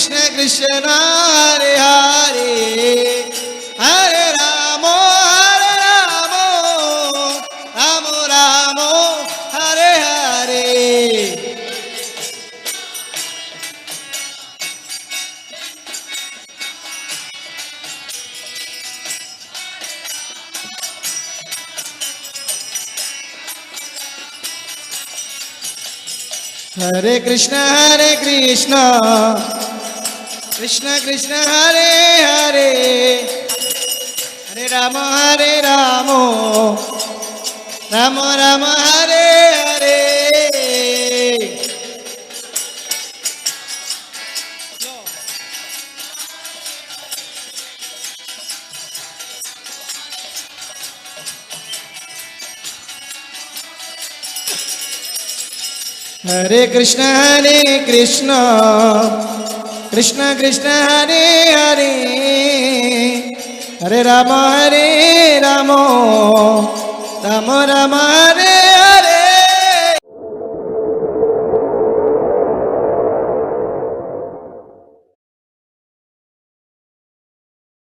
Krishna Hare Hare Hare Ram Ram Ram Hare Hare Hare Krishna Krishna Krishna Hare Hare Hare Ram Ram Ram Hare Hare Hare Krishna Krishna Krishna Hare Hare Hare Ram Ram Ram Hare